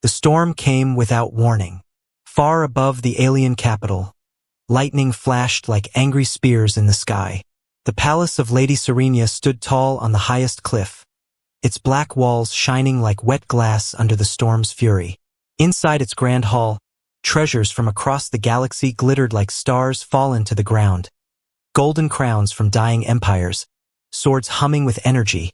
The storm came without warning. Far above the alien capital, lightning flashed like angry spears in the sky. The palace of Lady Serenia stood tall on the highest cliff, its black walls shining like wet glass under the storm's fury. Inside its grand hall, treasures from across the galaxy glittered like stars fallen to the ground. Golden crowns from dying empires, swords humming with energy,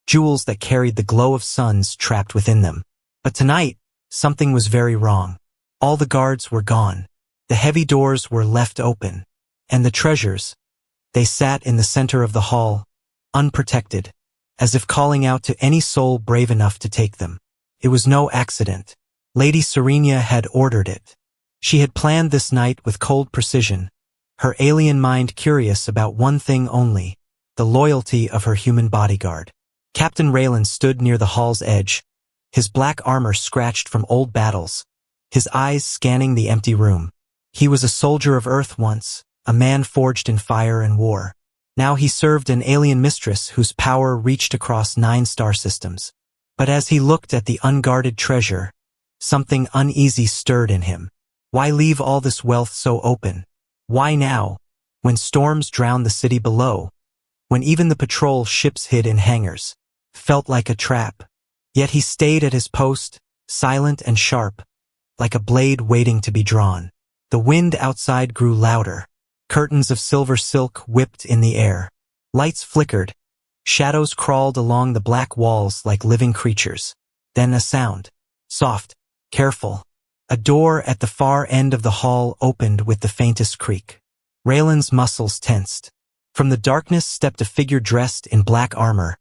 jewels that carried the glow of suns trapped within them. But tonight, something was very wrong. All the guards were gone. The heavy doors were left open. And the treasures, they sat in the center of the hall, unprotected, as if calling out to any soul brave enough to take them. It was no accident. Lady Serenia had ordered it. She had planned this night with cold precision, her alien mind curious about one thing only, the loyalty of her human bodyguard. Captain Raylan stood near the hall's edge, his black armor scratched from old battles, his eyes scanning the empty room. He was a soldier of Earth once, a man forged in fire and war. Now he served an alien mistress whose power reached across 9 star systems. But as he looked at the unguarded treasure, something uneasy stirred in him. Why leave all this wealth so open? Why now, when storms drowned the city below, when even the patrol ships hid in hangars? Felt like a trap. Yet he stayed at his post, silent and sharp, like a blade waiting to be drawn. The wind outside grew louder. Curtains of silver silk whipped in the air. Lights flickered. Shadows crawled along the black walls like living creatures. Then a sound. Soft, careful. A door at the far end of the hall opened with the faintest creak. Raylan's muscles tensed. From the darkness stepped a figure dressed in black armor,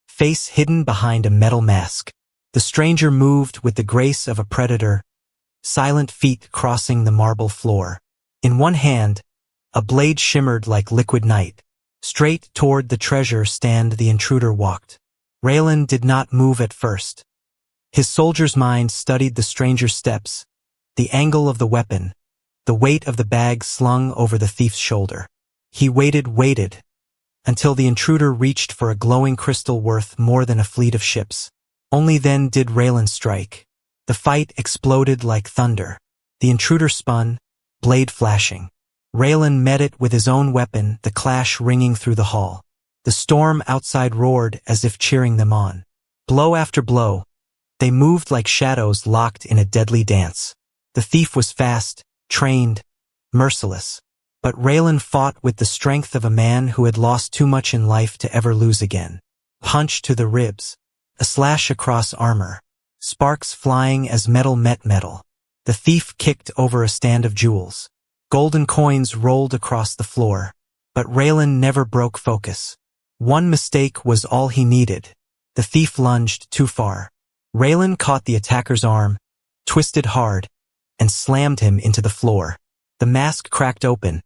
face hidden behind a metal mask. The stranger moved with the grace of a predator, silent feet crossing the marble floor. In one hand, a blade shimmered like liquid night. Straight toward the treasure stand the intruder walked. Raylan did not move at first. His soldier's mind studied the stranger's steps, the angle of the weapon, the weight of the bag slung over the thief's shoulder. He waited, until the intruder reached for a glowing crystal worth more than a fleet of ships. Only then did Raylan strike. The fight exploded like thunder. The intruder spun, blade flashing. Raylan met it with his own weapon, the clash ringing through the hall. The storm outside roared as if cheering them on. Blow after blow, they moved like shadows locked in a deadly dance. The thief was fast, trained, merciless. But Raylan fought with the strength of a man who had lost too much in life to ever lose again. Punch to the ribs. A slash across armor. Sparks flying as metal met metal. The thief kicked over a stand of jewels. Golden coins rolled across the floor. But Raylan never broke focus. One mistake was all he needed. The thief lunged too far. Raylan caught the attacker's arm, twisted hard, and slammed him into the floor. The mask cracked open,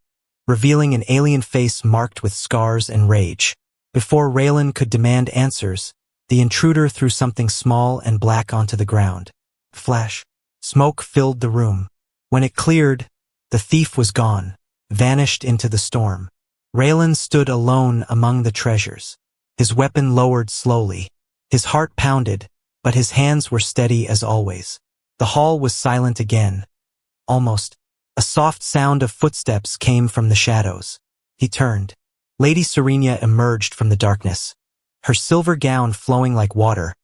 revealing an alien face marked with scars and rage. Before Raylan could demand answers, the intruder threw something small and black onto the ground. Flash. Smoke filled the room. When it cleared, the thief was gone, vanished into the storm. Raylan stood alone among the treasures. His weapon lowered slowly. His heart pounded, but his hands were steady as always. The hall was silent again. Almost. A soft sound of footsteps came from the shadows. He turned. Lady Serenia emerged from the darkness, her silver gown flowing like water,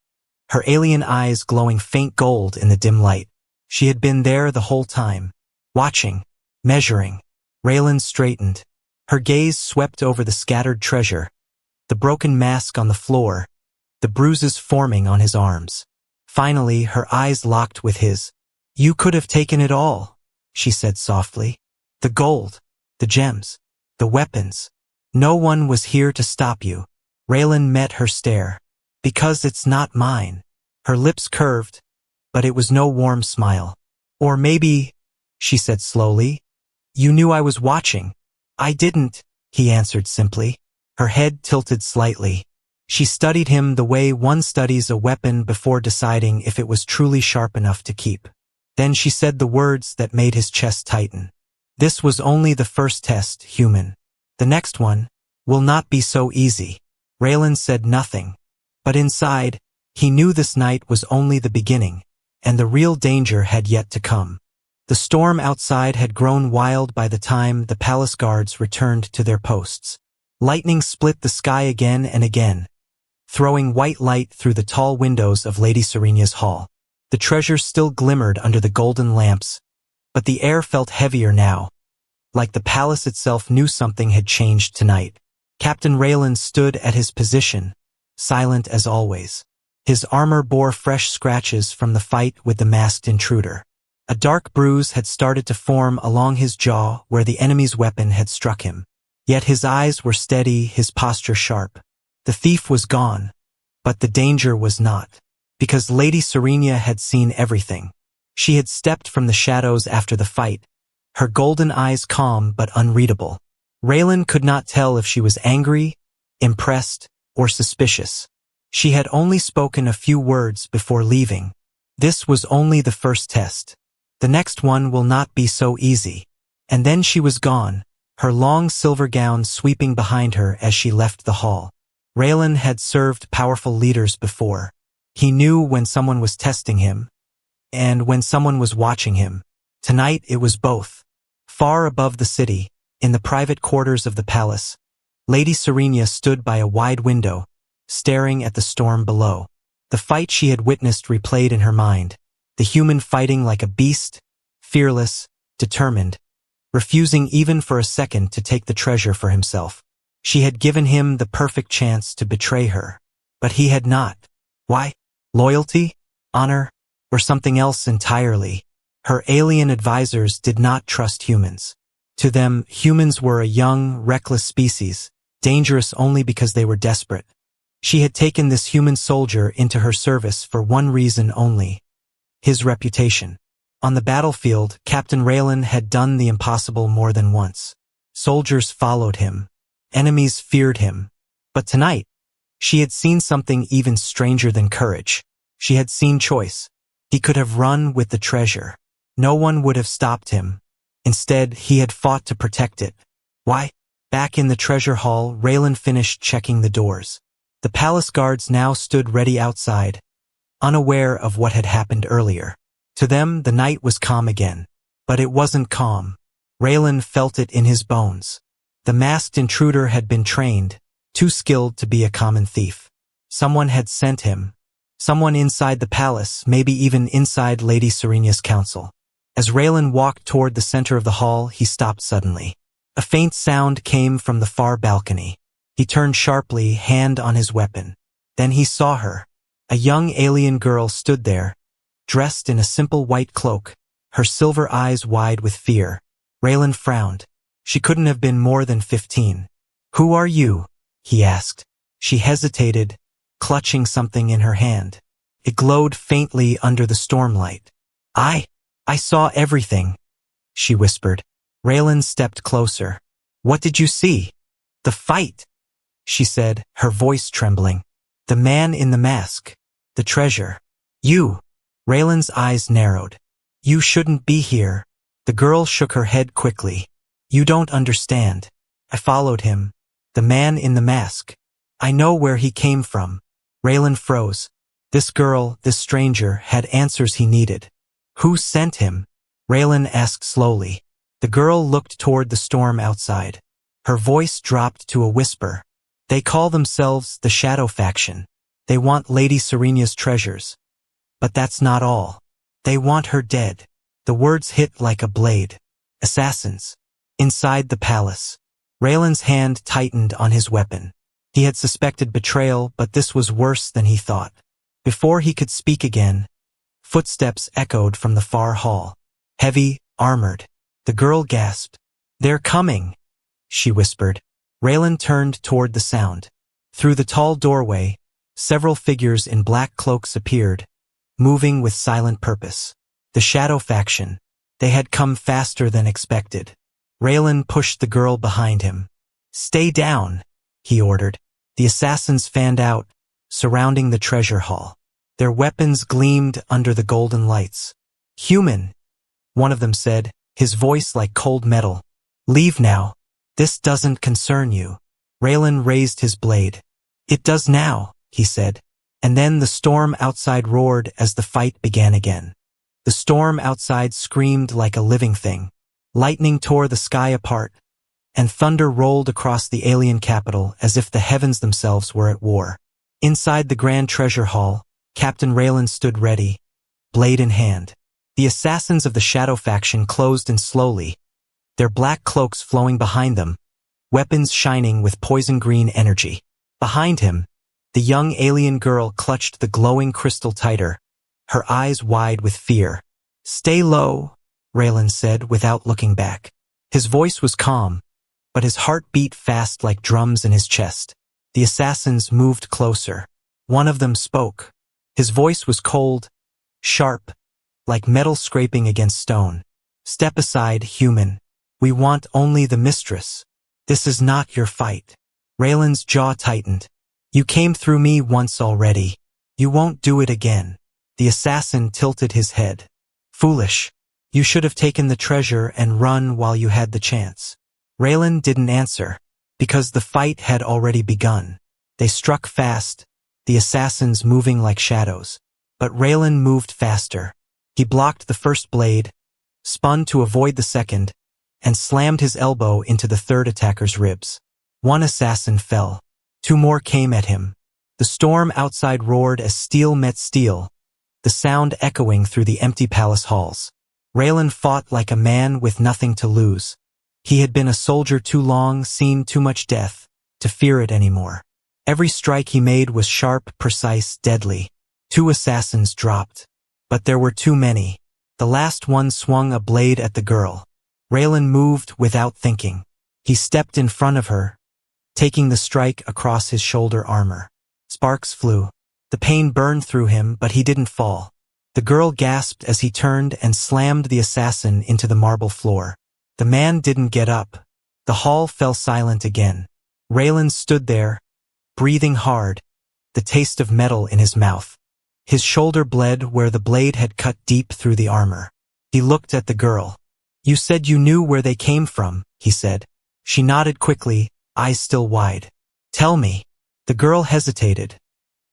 her alien eyes glowing faint gold in the dim light. She had been there the whole time, watching, measuring. Raylan straightened. Her gaze swept over the scattered treasure, the broken mask on the floor, the bruises forming on his arms. Finally, her eyes locked with his. "You could have taken it all," she said softly. "The gold, the gems, the weapons. No one was here to stop you." Raylan met her stare. "Because it's not mine." Her lips curved, but it was no warm smile. "Or maybe," she said slowly, "you knew I was watching." "I didn't," he answered simply. Her head tilted slightly. She studied him the way one studies a weapon before deciding if it was truly sharp enough to keep. Then she said the words that made his chest tighten. "This was only the first test, human. The next one will not be so easy." Raylan said nothing, but inside, he knew this night was only the beginning. and the real danger had yet to come. The storm outside had grown wild by the time the palace guards returned to their posts. Lightning split the sky again and again, throwing white light through the tall windows of Lady Serena's hall. The treasure still glimmered under the golden lamps, but the air felt heavier now, like the palace itself knew something had changed tonight. Captain Raylan stood at his position, silent as always. His armor bore fresh scratches from the fight with the masked intruder. A dark bruise had started to form along his jaw where the enemy's weapon had struck him. Yet his eyes were steady, his posture sharp. The thief was gone, but the danger was not, because Lady Serena had seen everything. She had stepped from the shadows after the fight, her golden eyes calm but unreadable. Raylan could not tell if she was angry, impressed, or suspicious. She had only spoken a few words before leaving. This was only the first test. The next one will not be so easy. And then she was gone, her long silver gown sweeping behind her as she left the hall. Raylan had served powerful leaders before. He knew when someone was testing him, and when someone was watching him. Tonight it was both. Far above the city, in the private quarters of the palace, Lady Serena stood by a wide window, staring at the storm below. The fight she had witnessed replayed in her mind, the human fighting like a beast, fearless, determined, refusing even for a second to take the treasure for himself. She had given him the perfect chance to betray her, but he had not. Why? Loyalty? Honor? Or something else entirely? Her alien advisors did not trust humans. To them, humans were a young, reckless species, dangerous only because they were desperate. She had taken this human soldier into her service for one reason only: his reputation. On the battlefield, Captain Raylan had done the impossible more than once. Soldiers followed him. Enemies feared him. But tonight, she had seen something even stranger than courage. She had seen choice. He could have run with the treasure. No one would have stopped him. Instead, he had fought to protect it. Why? Back in the treasure hall, Raylan finished checking the doors. The palace guards now stood ready outside, unaware of what had happened earlier. To them, the night was calm again. But it wasn't calm. Raylan felt it in his bones. The masked intruder had been trained, too skilled to be a common thief. Someone had sent him. Someone inside the palace, maybe even inside Lady Serena's council. As Raylan walked toward the center of the hall, he stopped suddenly. A faint sound came from the far balcony. He turned sharply, hand on his weapon. Then he saw her. A young alien girl stood there, dressed in a simple white cloak, her silver eyes wide with fear. Raylan frowned. She couldn't have been more than 15. "Who are you?" he asked. She hesitated, clutching something in her hand. It glowed faintly under the stormlight. I saw everything," she whispered. Raylan stepped closer. "What did you see?" "The fight," she said, her voice trembling. "The man in the mask. The treasure. You." Raylan's eyes narrowed. "You shouldn't be here." The girl shook her head quickly. "You don't understand. I followed him. The man in the mask. I know where he came from." Raylan froze. This girl, this stranger, had answers he needed. "Who sent him?" Raylan asked slowly. The girl looked toward the storm outside. Her voice dropped to a whisper. "They call themselves the Shadow Faction. They want Lady Serena's treasures. But that's not all. They want her dead." The words hit like a blade. Assassins. Inside the palace. Raylan's hand tightened on his weapon. He had suspected betrayal, but this was worse than he thought. Before he could speak again, footsteps echoed from the far hall. Heavy, armored. The girl gasped. "They're coming," she whispered. Raylan turned toward the sound. Through the tall doorway, several figures in black cloaks appeared, moving with silent purpose. The Shadow Faction. They had come faster than expected. Raylan pushed the girl behind him. "Stay down," he ordered. The assassins fanned out, surrounding the treasure hall. Their weapons gleamed under the golden lights. "Human," one of them said, his voice like cold metal. "Leave now. This doesn't concern you." Raylan raised his blade. "It does now," he said. And then the storm outside roared as the fight began again. The storm outside screamed like a living thing. Lightning tore the sky apart, and thunder rolled across the alien capital as if the heavens themselves were at war. Inside the grand treasure hall, Captain Raylan stood ready, blade in hand. The assassins of the Shadow faction closed in slowly, their black cloaks flowing behind them, weapons shining with poison-green energy. Behind him, the young alien girl clutched the glowing crystal tighter, her eyes wide with fear. "Stay low," Raylan said without looking back. His voice was calm, but his heart beat fast like drums in his chest. The assassins moved closer. One of them spoke. His voice was cold, sharp, like metal scraping against stone. "Step aside, human. We want only the mistress. This is not your fight." Raylan's jaw tightened. "You came through me once already. You won't do it again." The assassin tilted his head. "Foolish. You should have taken the treasure and run while you had the chance." Raylan didn't answer, because the fight had already begun. They struck fast, the assassins moving like shadows. But Raylan moved faster. He blocked the first blade, spun to avoid the second, and slammed his elbow into the third attacker's ribs. One assassin fell. Two more came at him. The storm outside roared as steel met steel, the sound echoing through the empty palace halls. Raylan fought like a man with nothing to lose. He had been a soldier too long, seen too much death, to fear it anymore. Every strike he made was sharp, precise, deadly. Two assassins dropped. But there were too many. The last one swung a blade at the girl. Raylan moved without thinking. He stepped in front of her, taking the strike across his shoulder armor. Sparks flew. The pain burned through him, but he didn't fall. The girl gasped as he turned and slammed the assassin into the marble floor. The man didn't get up. The hall fell silent again. Raylan stood there, breathing hard, the taste of metal in his mouth. His shoulder bled where the blade had cut deep through the armor. He looked at the girl. "You said you knew where they came from," he said. She nodded quickly, eyes still wide. "Tell me." The girl hesitated,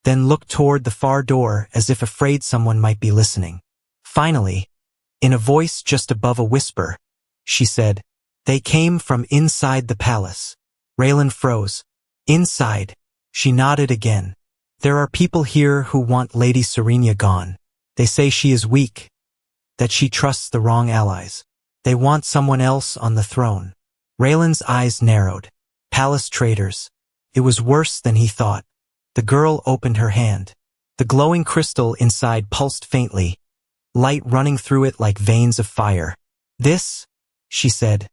then looked toward the far door as if afraid someone might be listening. Finally, in a voice just above a whisper, she said, "They came from inside the palace." Raylan froze. "Inside?" She nodded again. "There are people here who want Lady Serenia gone. They say she is weak, that she trusts the wrong allies. They want someone else on the throne." Raylan's eyes narrowed. Palace traitors. It was worse than he thought. The girl opened her hand. The glowing crystal inside pulsed faintly, light running through it like veins of fire. "This," she said,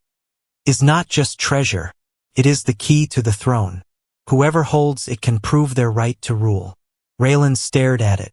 "is not just treasure. It is the key to the throne. Whoever holds it can prove their right to rule." Raylan stared at it.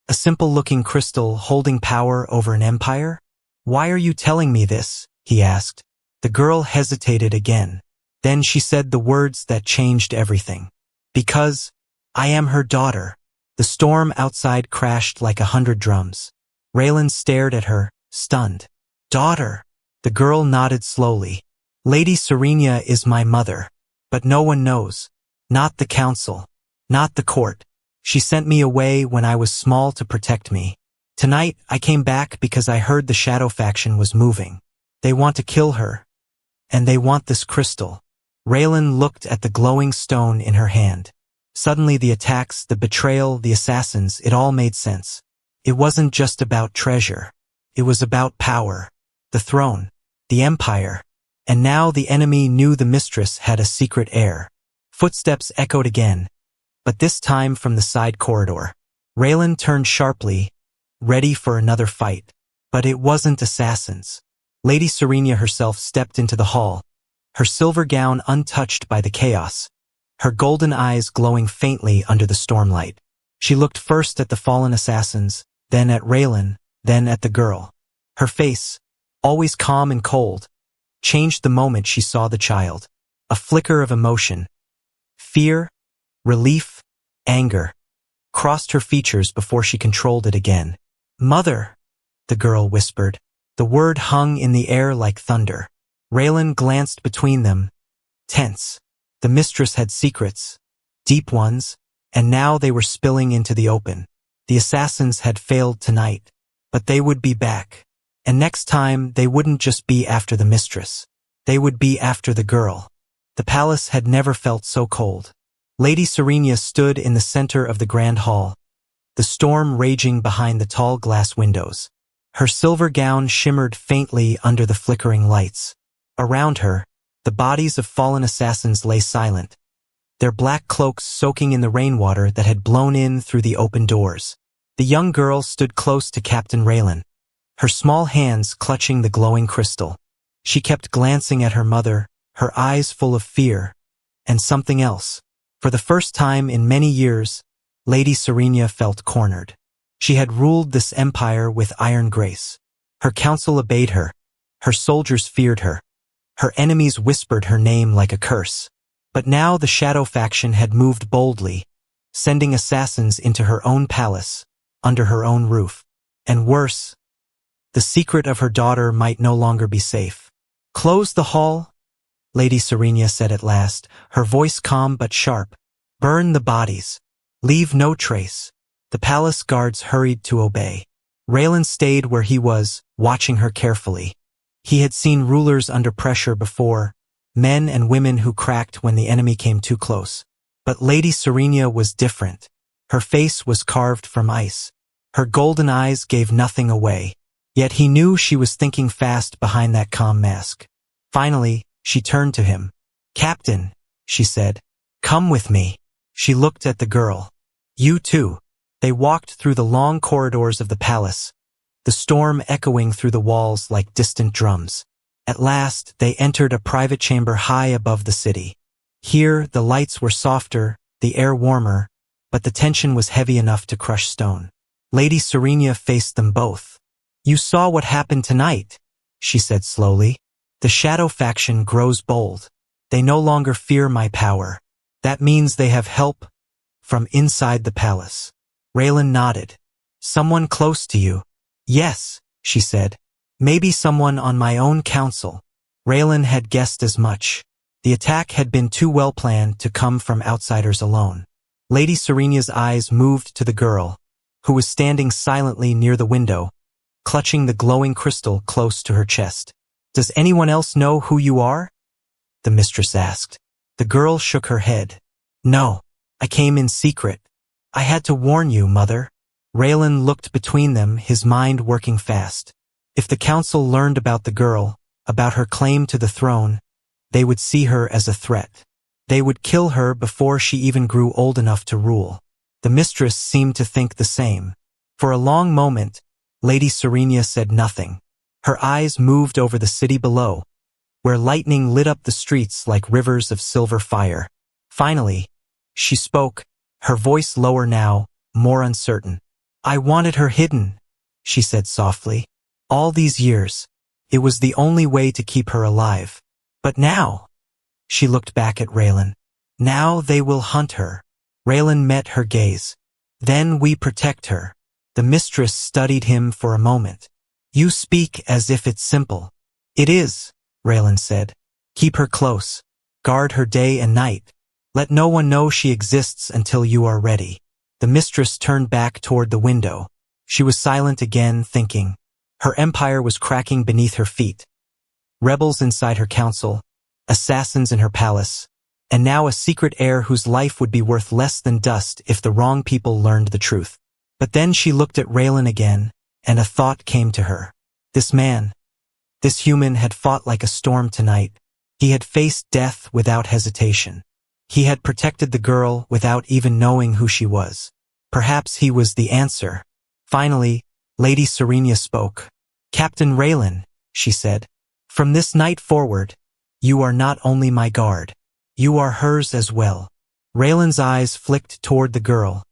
A simple-looking crystal holding power over an empire? "Why are you telling me this?" he asked. The girl hesitated again. Then she said the words that changed everything. "Because I am her daughter." The storm outside crashed like 100 drums. Raylan stared at her, stunned. "Daughter?" The girl nodded slowly. "Lady Serenia is my mother. But no one knows. Not the council. Not the court. She sent me away when I was small to protect me. Tonight I came back because I heard the Shadow faction was moving. They want to kill her. And they want this crystal." Raylan looked at the glowing stone in her hand. Suddenly the attacks, the betrayal, the assassins, it all made sense. It wasn't just about treasure. It was about power. The throne. The empire. And now the enemy knew the mistress had a secret heir. Footsteps echoed again, but this time from the side corridor. Raylan turned sharply, ready for another fight. But it wasn't assassins. Lady Serenia herself stepped into the hall, her silver gown untouched by the chaos, her golden eyes glowing faintly under the stormlight. She looked first at the fallen assassins, then at Raylan, then at the girl. Her face, always calm and cold, changed the moment she saw the child. A flicker of emotion, fear, relief, anger, crossed her features before she controlled it again. "Mother," the girl whispered. The word hung in the air like thunder. Raylan glanced between them, tense. The mistress had secrets, deep ones, and now they were spilling into the open. The assassins had failed tonight, but they would be back. And next time, they wouldn't just be after the mistress. They would be after the girl. The palace had never felt so cold. Lady Serenia stood in the center of the grand hall, the storm raging behind the tall glass windows. Her silver gown shimmered faintly under the flickering lights. Around her, the bodies of fallen assassins lay silent, their black cloaks soaking in the rainwater that had blown in through the open doors. The young girl stood close to Captain Raylan, her small hands clutching the glowing crystal. She kept glancing at her mother, her eyes full of fear, and something else. For the first time in many years, Lady Serenia felt cornered. She had ruled this empire with iron grace. Her council obeyed her. Her soldiers feared her. Her enemies whispered her name like a curse. But now the Shadow faction had moved boldly, sending assassins into her own palace, under her own roof. And worse, the secret of her daughter might no longer be safe. "Close the hall," Lady Serenia said at last, her voice calm but sharp. "Burn the bodies. Leave no trace." The palace guards hurried to obey. Raylan stayed where he was, watching her carefully. He had seen rulers under pressure before, men and women who cracked when the enemy came too close. But Lady Serenia was different. Her face was carved from ice. Her golden eyes gave nothing away. Yet he knew she was thinking fast behind that calm mask. Finally, she turned to him. "Captain," she said, "come with me." She looked at the girl. "You too." They walked through the long corridors of the palace, the storm echoing through the walls like distant drums. At last, they entered a private chamber high above the city. Here, the lights were softer, the air warmer, but the tension was heavy enough to crush stone. Lady Serenia faced them both. "You saw what happened tonight," she said slowly. "The Shadow faction grows bold. They no longer fear my power. That means they have help from inside the palace." Raylan nodded. "Someone close to you?" "Yes," she said. "Maybe someone on my own council." Raylan had guessed as much. The attack had been too well planned to come from outsiders alone. Lady Serenia's eyes moved to the girl, who was standing silently near the window, clutching the glowing crystal close to her chest. "Does anyone else know who you are?" the mistress asked. The girl shook her head. "No, I came in secret. I had to warn you, Mother." Raylan looked between them, his mind working fast. If the council learned about the girl, about her claim to the throne, they would see her as a threat. They would kill her before she even grew old enough to rule. The mistress seemed to think the same. For a long moment, Lady Serenia said nothing. Her eyes moved over the city below, where lightning lit up the streets like rivers of silver fire. Finally, she spoke, her voice lower now, more uncertain. "I wanted her hidden," she said softly. "All these years, it was the only way to keep her alive. But now," she looked back at Raylan, "now they will hunt her." Raylan met her gaze. "Then we protect her." The mistress studied him for a moment. "You speak as if it's simple." "It is," Raylan said. "Keep her close. Guard her day and night. Let no one know she exists until you are ready." The mistress turned back toward the window. She was silent again, thinking. Her empire was cracking beneath her feet. Rebels inside her council, assassins in her palace, and now a secret heir whose life would be worth less than dust if the wrong people learned the truth. But then she looked at Raylan again, and a thought came to her. This man, this human had fought like a storm tonight. He had faced death without hesitation. He had protected the girl without even knowing who she was. Perhaps he was the answer. Finally, Lady Serenia spoke. "Captain Raylan," she said, "from this night forward, you are not only my guard. You are hers as well." Raylan's eyes flicked toward the girl,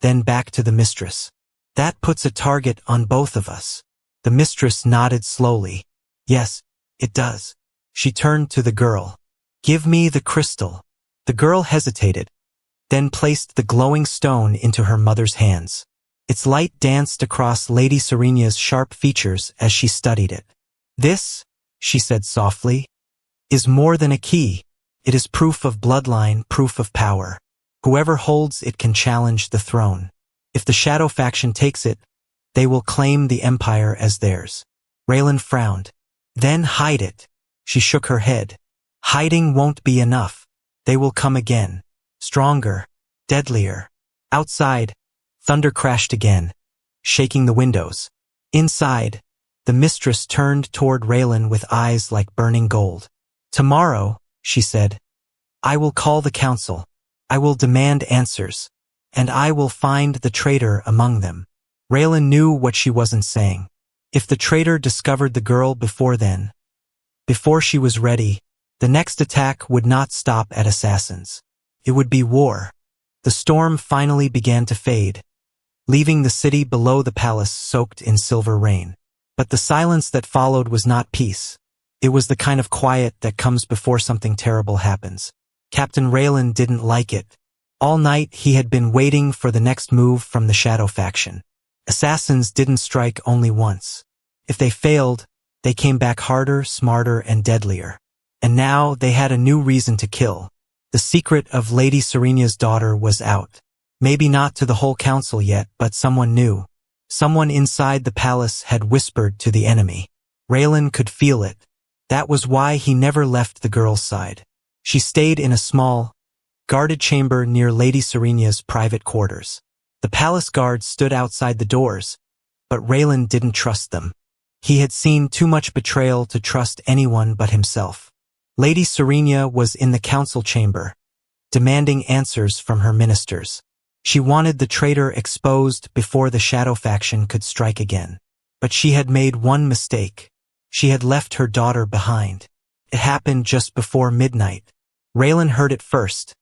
then back to the mistress. "That puts a target on both of us." The mistress nodded slowly. "Yes, it does." She turned to the girl. "Give me the crystal." The girl hesitated, then placed the glowing stone into her mother's hands. Its light danced across Lady Serenia's sharp features as she studied it. "This," she said softly, "is more than a key. It is proof of bloodline, proof of power. Whoever holds it can challenge the throne. If the Shadow faction takes it, they will claim the Empire as theirs. Raylan frowned. Then hide it. She shook her head. Hiding won't be enough. They will come again. Stronger. Deadlier. Outside, thunder crashed again, shaking the windows. Inside, the mistress turned toward Raylan with eyes like burning gold. Tomorrow, she said, I will call the council. I will demand answers. And I will find the traitor among them. Raylan knew what she wasn't saying. If the traitor discovered the girl before then, before she was ready, the next attack would not stop at assassins. It would be war. The storm finally began to fade, leaving the city below the palace soaked in silver rain. But the silence that followed was not peace. It was the kind of quiet that comes before something terrible happens. Captain Raylan didn't like it. All night he had been waiting for the next move from the Shadow faction. Assassins didn't strike only once. If they failed, they came back harder, smarter, and deadlier. And now they had a new reason to kill. The secret of Lady Serena's daughter was out. Maybe not to the whole council yet, but someone knew. Someone inside the palace had whispered to the enemy. Raylan could feel it. That was why he never left the girl's side. She stayed in a small, guarded chamber near Lady Serena's private quarters. The palace guards stood outside the doors, but Raylan didn't trust them. He had seen too much betrayal to trust anyone but himself. Lady Serena was in the council chamber, demanding answers from her ministers. She wanted the traitor exposed before the Shadow faction could strike again. But she had made one mistake. She had left her daughter behind. It happened just before midnight. Raylan heard it first.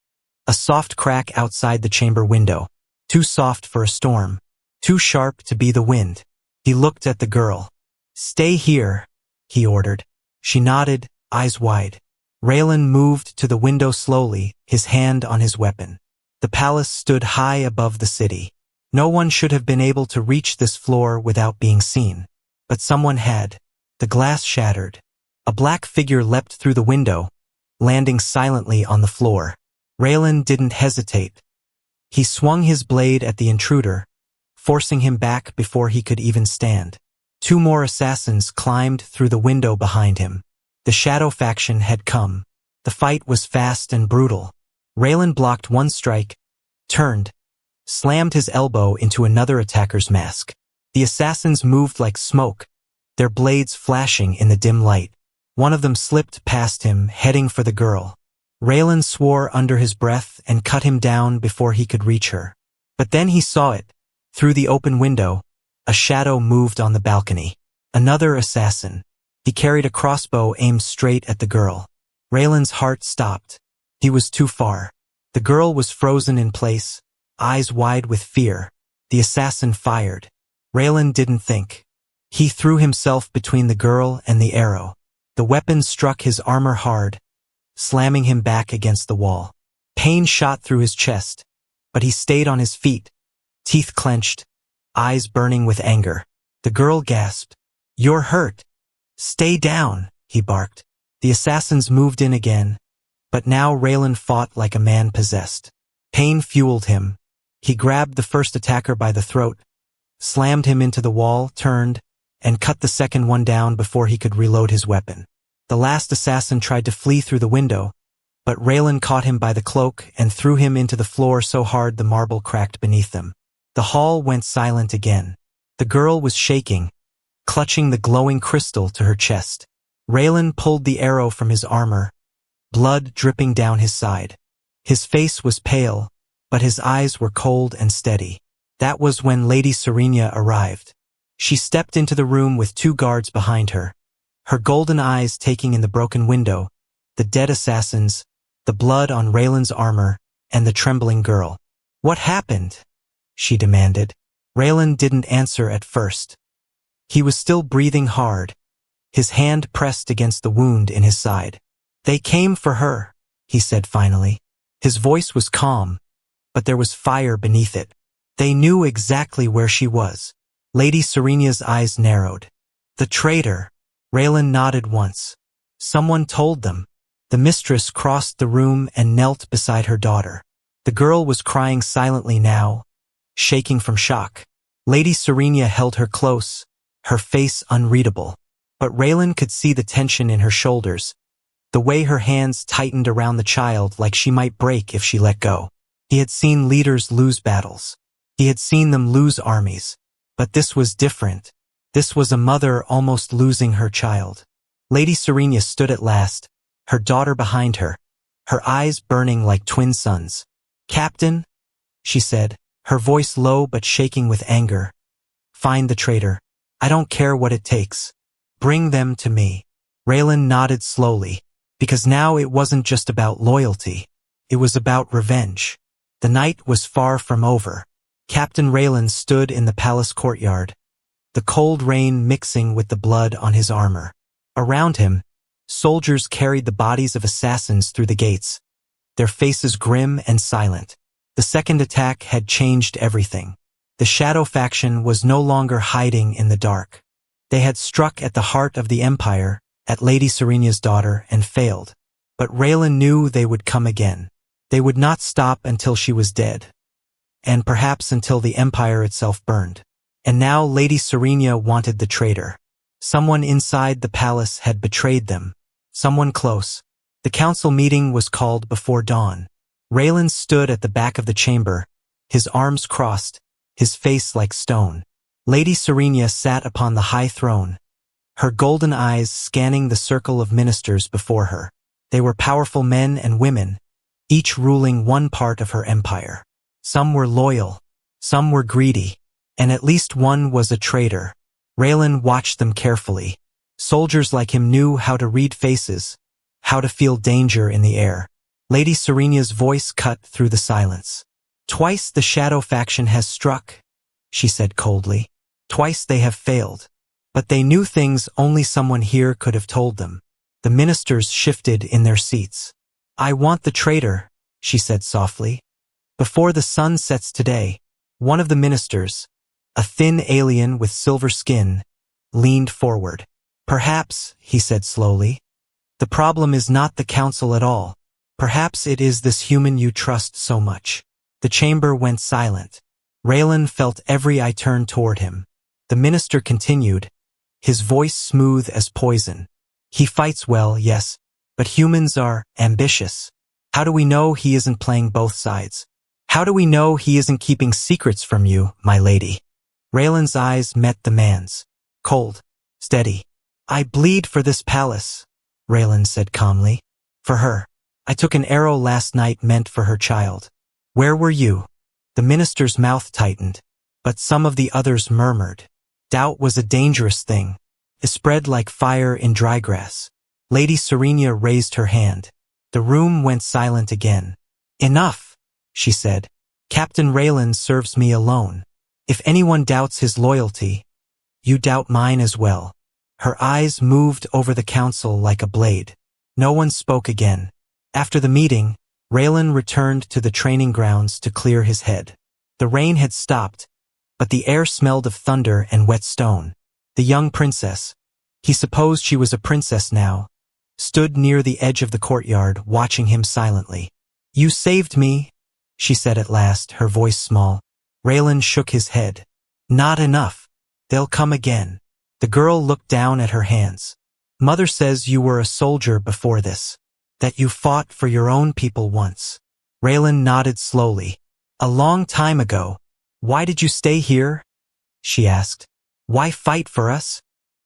A soft crack outside the chamber window. Too soft for a storm. Too sharp to be the wind. He looked at the girl. Stay here, he ordered. She nodded, eyes wide. Raylan moved to the window slowly, his hand on his weapon. The palace stood high above the city. No one should have been able to reach this floor without being seen. But someone had. The glass shattered. A black figure leapt through the window, landing silently on the floor. Raylan didn't hesitate. He swung his blade at the intruder, forcing him back before he could even stand. Two more assassins climbed through the window behind him. The Shadow faction had come. The fight was fast and brutal. Raylan blocked one strike, turned, slammed his elbow into another attacker's mask. The assassins moved like smoke, their blades flashing in the dim light. One of them slipped past him, heading for the girl. Raylan swore under his breath and cut him down before he could reach her. But then he saw it. Through the open window, a shadow moved on the balcony. Another assassin. He carried a crossbow aimed straight at the girl. Raylan's heart stopped. He was too far. The girl was frozen in place, eyes wide with fear. The assassin fired. Raylan didn't think. He threw himself between the girl and the arrow. The weapon struck his armor hard, slamming him back against the wall. Pain shot through his chest, but he stayed on his feet, teeth clenched, eyes burning with anger. The girl gasped. You're hurt. Stay down, he barked. The assassins moved in again, but now Raylan fought like a man possessed. Pain fueled him. He grabbed the first attacker by the throat, slammed him into the wall, turned, and cut the second one down before he could reload his weapon. The last assassin tried to flee through the window, but Raylan caught him by the cloak and threw him into the floor so hard the marble cracked beneath them. The hall went silent again. The girl was shaking, clutching the glowing crystal to her chest. Raylan pulled the arrow from his armor, blood dripping down his side. His face was pale, but his eyes were cold and steady. That was when Lady Serena arrived. She stepped into the room with two guards behind her, her golden eyes taking in the broken window, the dead assassins, the blood on Raylan's armor, and the trembling girl. What happened? She demanded. Raylan didn't answer at first. He was still breathing hard, his hand pressed against the wound in his side. They came for her, he said finally. His voice was calm, but there was fire beneath it. They knew exactly where she was. Lady Serena's eyes narrowed. The traitor. Raylan nodded once. Someone told them. The mistress crossed the room and knelt beside her daughter. The girl was crying silently now, shaking from shock. Lady Serenia held her close, her face unreadable. But Raylan could see the tension in her shoulders, the way her hands tightened around the child like she might break if she let go. He had seen leaders lose battles. He had seen them lose armies. But this was different. This was a mother almost losing her child. Lady Serenia stood at last, her daughter behind her, her eyes burning like twin suns. "Captain," she said, her voice low but shaking with anger. "Find the traitor. I don't care what it takes. Bring them to me." Raylan nodded slowly, because now it wasn't just about loyalty. It was about revenge. The night was far from over. Captain Raylan stood in the palace courtyard, the cold rain mixing with the blood on his armor. Around him, soldiers carried the bodies of assassins through the gates, their faces grim and silent. The second attack had changed everything. The Shadow faction was no longer hiding in the dark. They had struck at the heart of the Empire, at Lady Serenia's daughter, and failed. But Raylan knew they would come again. They would not stop until she was dead, and perhaps until the Empire itself burned. And now Lady Serenia wanted the traitor. Someone inside the palace had betrayed them. Someone close. The council meeting was called before dawn. Raylan stood at the back of the chamber, his arms crossed, his face like stone. Lady Serenia sat upon the high throne, her golden eyes scanning the circle of ministers before her. They were powerful men and women, each ruling one part of her empire. Some were loyal, some were greedy, and at least one was a traitor. Raylan watched them carefully. Soldiers like him knew how to read faces, how to feel danger in the air. Lady Serenia's voice cut through the silence. "Twice the Shadow faction has struck," she said coldly. "Twice they have failed. But they knew things only someone here could have told them." The ministers shifted in their seats. "I want the traitor," she said softly. "Before the sun sets today." One of the ministers, a thin alien with silver skin, leaned forward. "Perhaps," he said slowly, "the problem is not the council at all. Perhaps it is this human you trust so much." The chamber went silent. Raylan felt every eye turn toward him. The minister continued, his voice smooth as poison. "He fights well, yes, but humans are ambitious. How do we know he isn't playing both sides? How do we know he isn't keeping secrets from you, my lady?" Raylan's eyes met the man's. Cold, steady. "I bleed for this palace," Raylan said calmly. "For her. I took an arrow last night meant for her child." "Where were you?" The minister's mouth tightened, but some of the others murmured. Doubt was a dangerous thing. It spread like fire in dry grass. Lady Serenia raised her hand. The room went silent again. "Enough," she said. "Captain Raylan serves me alone. If anyone doubts his loyalty, you doubt mine as well." Her eyes moved over the council like a blade. No one spoke again. After the meeting, Raylan returned to the training grounds to clear his head. The rain had stopped, but the air smelled of thunder and wet stone. The young princess, he supposed she was a princess now, stood near the edge of the courtyard watching him silently. "You saved me," she said at last, her voice small. Raylan shook his head. "Not enough. They'll come again." The girl looked down at her hands. "Mother says you were a soldier before this, that you fought for your own people once." Raylan nodded slowly. "A long time ago. Why did you stay here?" she asked. "Why fight for us?"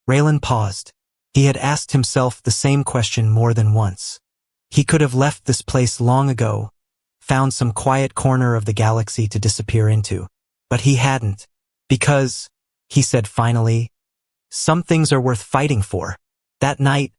Raylan paused. He had asked himself the same question more than once. He could have left this place long ago, found some quiet corner of the galaxy to disappear into. But he hadn't. "Because," he said finally, "some things are worth fighting for." That night,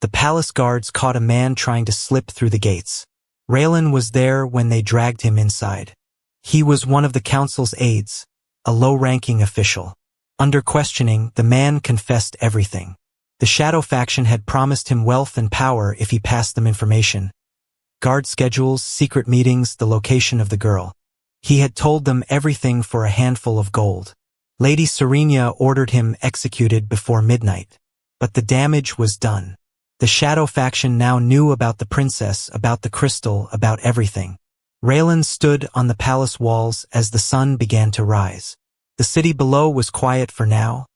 the palace guards caught a man trying to slip through the gates. Raylan was there when they dragged him inside. He was one of the council's aides, a low-ranking official. Under questioning, the man confessed everything. The Shadow faction had promised him wealth and power if he passed them information. Guard schedules, secret meetings, the location of the girl. He had told them everything for a handful of gold. Lady Serenia ordered him executed before midnight. But the damage was done. The Shadow faction now knew about the princess, about the crystal, about everything. Raylan stood on the palace walls as the sun began to rise. The city below was quiet for now,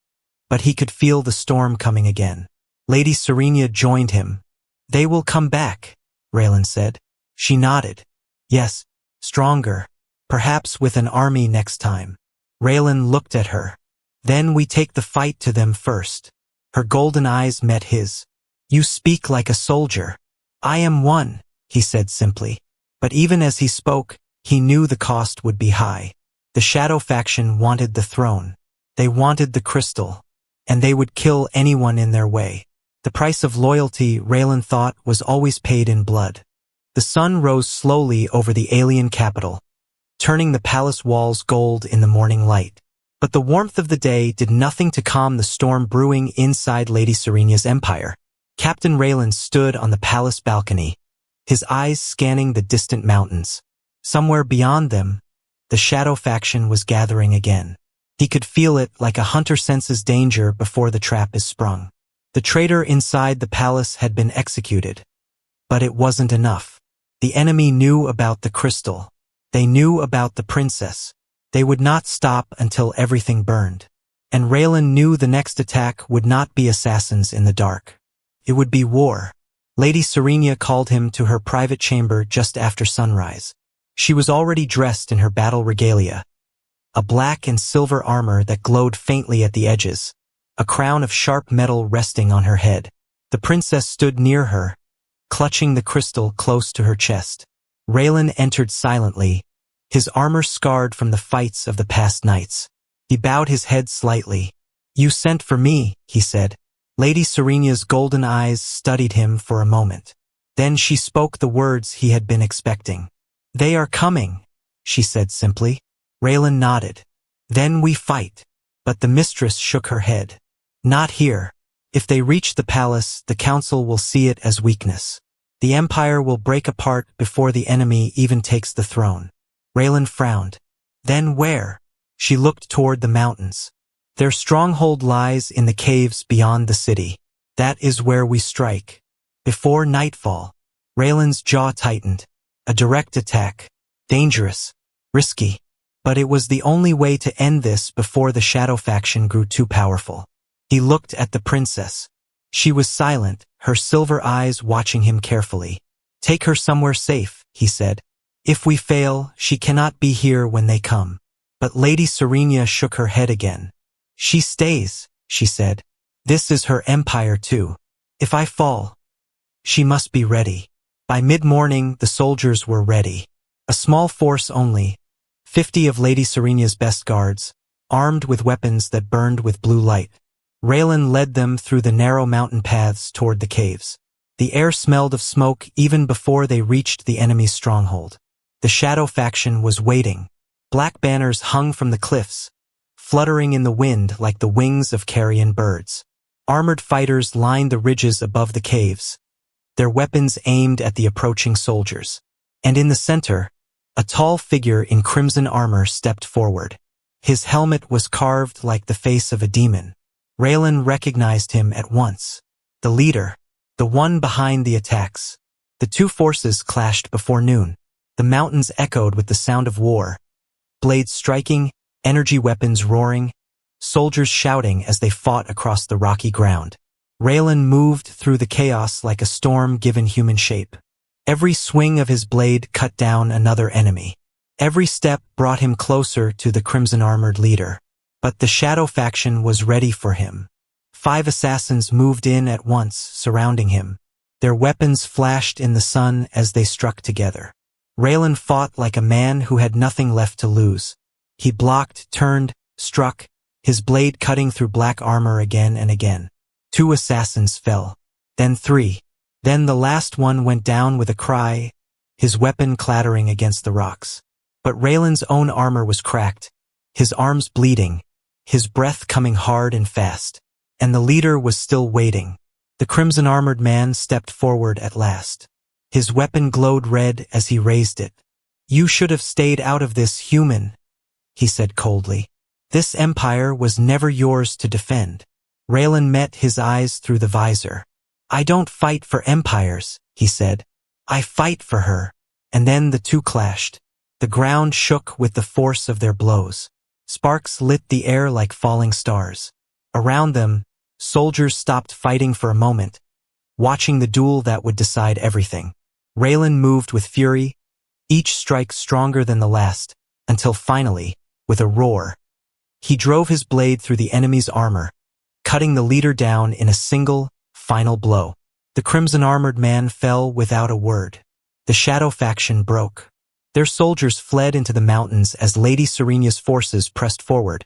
but he could feel the storm coming again. Lady Serenia joined him. "They will come back," Raylan said. She nodded. "Yes, stronger. Perhaps with an army next time." Raylan looked at her. "Then we take the fight to them first." Her golden eyes met his. "You speak like a soldier." "I am one," he said simply. But even as he spoke, he knew the cost would be high. The Shadow faction wanted the throne. They wanted the crystal. And they would kill anyone in their way. The price of loyalty, Raylan thought, was always paid in blood. The sun rose slowly over the alien capital, turning the palace walls gold in the morning light. But the warmth of the day did nothing to calm the storm brewing inside Lady Serenia's empire. Captain Raylan stood on the palace balcony, his eyes scanning the distant mountains. Somewhere beyond them, the Shadow faction was gathering again. He could feel it like a hunter senses danger before the trap is sprung. The traitor inside the palace had been executed. But it wasn't enough. The enemy knew about the crystal. They knew about the princess. They would not stop until everything burned. And Raylan knew the next attack would not be assassins in the dark. It would be war. Lady Serenia called him to her private chamber just after sunrise. She was already dressed in her battle regalia, a black and silver armor that glowed faintly at the edges, a crown of sharp metal resting on her head. The princess stood near her, clutching the crystal close to her chest. Raylan entered silently, his armor scarred from the fights of the past nights. He bowed his head slightly. "You sent for me," he said. Lady Serenia's golden eyes studied him for a moment. Then she spoke the words he had been expecting. "They are coming," she said simply. Raylan nodded. "Then we fight." But the mistress shook her head. "Not here. If they reach the palace, the council will see it as weakness. The empire will break apart before the enemy even takes the throne." Raylan frowned. "Then where?" She looked toward the mountains. "Their stronghold lies in the caves beyond the city. That is where we strike. Before nightfall." Raylan's jaw tightened. A direct attack. Dangerous. Risky. But it was the only way to end this before the Shadow faction grew too powerful. He looked at the princess. She was silent, her silver eyes watching him carefully. "Take her somewhere safe," he said. "If we fail, she cannot be here when they come." But Lady Serenia shook her head again. "She stays," she said. "This is her empire too. If I fall, she must be ready." By mid-morning, the soldiers were ready. A small force only, 50 of Lady Serenia's best guards, armed with weapons that burned with blue light. Raylan led them through the narrow mountain paths toward the caves. The air smelled of smoke even before they reached the enemy's stronghold. The Shadow faction was waiting. Black banners hung from the cliffs, fluttering in the wind like the wings of carrion birds. Armored fighters lined the ridges above the caves, their weapons aimed at the approaching soldiers. And in the center, a tall figure in crimson armor stepped forward. His helmet was carved like the face of a demon. Raylan recognized him at once. The leader, the one behind the attacks. The two forces clashed before noon. The mountains echoed with the sound of war. Blades striking, energy weapons roaring, soldiers shouting as they fought across the rocky ground. Raylan moved through the chaos like a storm given human shape. Every swing of his blade cut down another enemy. Every step brought him closer to the crimson-armored leader. But the Shadow faction was ready for him. 5 assassins moved in at once, surrounding him. Their weapons flashed in the sun as they struck together. Raylan fought like a man who had nothing left to lose. He blocked, turned, struck, his blade cutting through black armor again and again. 2 assassins fell. Then 3. Then the last one went down with a cry, his weapon clattering against the rocks. But Raylan's own armor was cracked, his arms bleeding, his breath coming hard and fast. And the leader was still waiting. The crimson-armored man stepped forward at last. His weapon glowed red as he raised it. "You should have stayed out of this, human," he said coldly. "This empire was never yours to defend." Raylan met his eyes through the visor. "I don't fight for empires," he said. "I fight for her." And then the two clashed. The ground shook with the force of their blows. Sparks lit the air like falling stars. Around them, soldiers stopped fighting for a moment, watching the duel that would decide everything. Raylan moved with fury, each strike stronger than the last, until finally, with a roar, he drove his blade through the enemy's armor, cutting the leader down in a single, final blow. The crimson-armored man fell without a word. The Shadow faction broke. Their soldiers fled into the mountains as Lady Serena's forces pressed forward,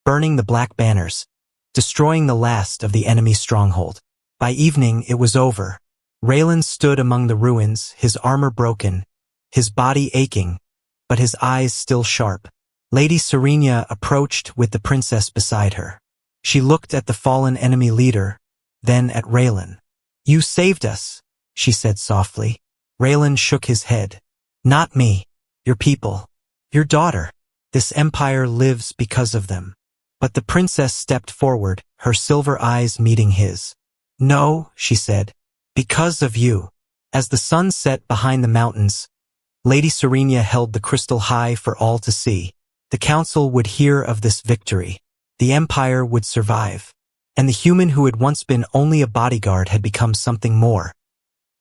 burning the black banners, destroying the last of the enemy stronghold. By evening, it was over. Raylan stood among the ruins, his armor broken, his body aching, but his eyes still sharp. Lady Serena approached with the princess beside her. She looked at the fallen enemy leader, then at Raylan. "You saved us," she said softly. Raylan shook his head. "Not me. Your people. Your daughter. This empire lives because of them." But the princess stepped forward, her silver eyes meeting his. "No," she said, "because of you." As the sun set behind the mountains, Lady Serena held the crystal high for all to see. The council would hear of this victory. The empire would survive. And the human who had once been only a bodyguard had become something more.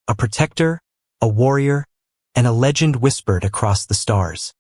A protector, a warrior, and a legend whispered across the stars.